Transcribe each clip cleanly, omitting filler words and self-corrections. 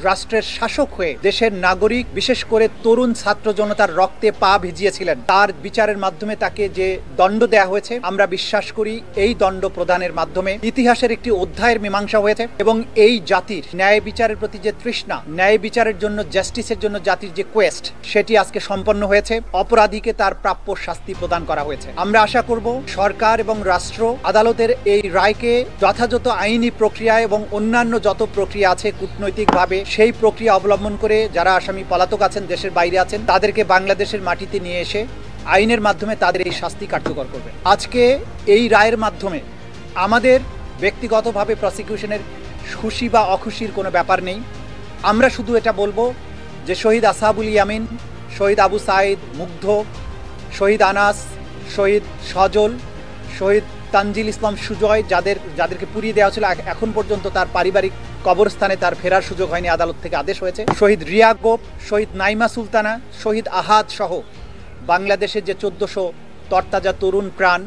রাষ্ট্রের শাসক হয়ে দেশের নাগরিক বিশেষ করে তরুণ ছাত্র জনতার রক্তে পা ভিজিয়েছিলেন, তার বিচারের মাধ্যমে তাকে যে দণ্ড দেয়া হয়েছে, আমরা বিশ্বাস করি এই দণ্ড প্রদানের মাধ্যমে ইতিহাসের একটি অধ্যায়ের মীমাংসা হয়েছে এবং এই জাতির ন্যায় বিচারের প্রতি যে তৃষ্ণা, ন্যায় বিচারের জন্য, জাস্টিসের জন্য জাতির যে কোয়েস্ট, সেটি আজকে সম্পন্ন হয়েছে। অপরাধীকে তার প্রাপ্য শাস্তি প্রদান করা হয়েছে। আমরা আশা করব সরকার এবং রাষ্ট্র আদালতের এই রায়কে যথাযথ আইনি প্রক্রিয়া এবং অন্যান্য যত প্রক্রিয়া আছে কূটনৈতিকভাবে সেই প্রক্রিয়া অবলম্বন করে যারা আসামি পলাতক আছেন, দেশের বাইরে আছেন, তাদেরকে বাংলাদেশের মাটিতে নিয়ে এসে আইনের মাধ্যমে তাদের এই শাস্তি কার্যকর করবে। আজকে এই রায়ের মাধ্যমে আমাদের ব্যক্তিগতভাবে প্রসিকিউশনের খুশি বা অখুশির কোনো ব্যাপার নেই। আমরা শুধু এটা বলবো যে শহীদ আসহাবুল ইয়ামিন, শহীদ আবু সাইদ মুগ্ধ, শহীদ আনাস, শহীদ সজল, শহীদ তানজিল ইসলাম সুজয়, যাদেরকে পুড়িয়ে দেওয়া ছিল, এখন পর্যন্ত তার পারিবারিক কবরস্থানে তার ফেরার সুযোগ হয়নি, আদালত থেকে আদেশ হয়েছে। শহীদ রিয়া গোপ, শহীদ নাইমা সুলতানা, শহীদ আহাদ সহ বাংলাদেশের যে 1400 তরতাজা তরুণ প্রাণ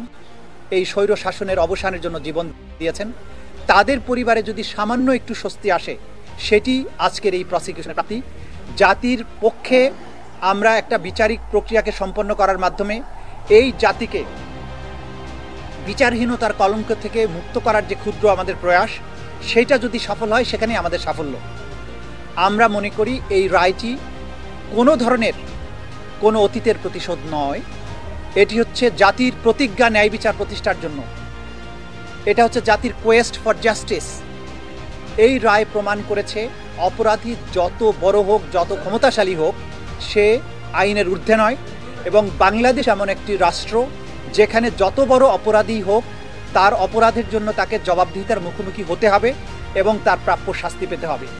এই স্বৈর শাসনের অবসানের জন্য জীবন দিয়েছেন, তাদের পরিবারে যদি সামান্য একটু স্বস্তি আসে, সেটি আজকের এই প্রসিকিউশনের প্রাপ্তি। জাতির পক্ষে আমরা একটা বিচারিক প্রক্রিয়াকে সম্পন্ন করার মাধ্যমে এই জাতিকে বিচারহীনতার কলঙ্ক থেকে মুক্ত করার যে ক্ষুদ্র আমাদের প্রয়াস, সেটা যদি সফল হয় সেখানেই আমাদের সাফল্য। আমরা মনে করি এই রায়টি কোনো ধরনের কোনো অতীতের প্রতিশোধ নয়, এটি হচ্ছে জাতির প্রতিজ্ঞা ন্যায় বিচার প্রতিষ্ঠার জন্য। এটা হচ্ছে জাতির কোয়েস্ট ফর জাস্টিস। এই রায় প্রমাণ করেছে অপরাধী যত বড় হোক, যত ক্ষমতাশালী হোক, সে আইনের ঊর্ধ্বে নয়। এবং বাংলাদেশ এমন একটি রাষ্ট্র যেখানে যত বড় অপরাধী হোক, তার অপরাধের জন্য তাকে জবাবদিহিতার মুখোমুখি হতে হবে এবং তার প্রাপ্য শাস্তি পেতে হবে।